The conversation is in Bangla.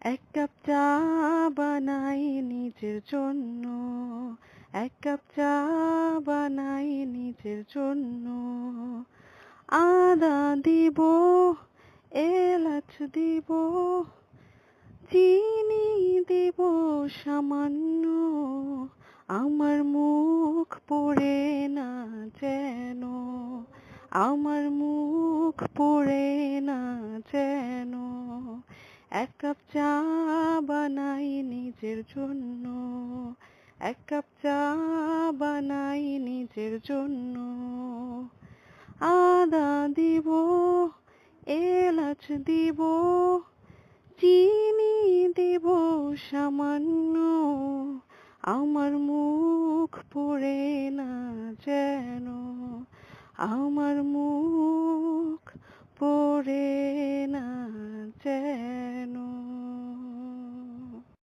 এক কাপ চা বানাই নিজের জন্য, এক কাপ চা বানাই নিজের জন্য। আদা দিব, এলাচ দিব, চিনি দিব সামান্য। আমার মুখ পড়ে না যেন, আমার মুখ পড়ে না যেন। এক কাপ চা বানাই নিজের জন্য, এক কাপ চা বানাই নিজের জন্য। আদা দিব, এলাচ দিব, চিনি দিব সামান্য। আমার মুখ পড়ে না যেন, আমার মুখ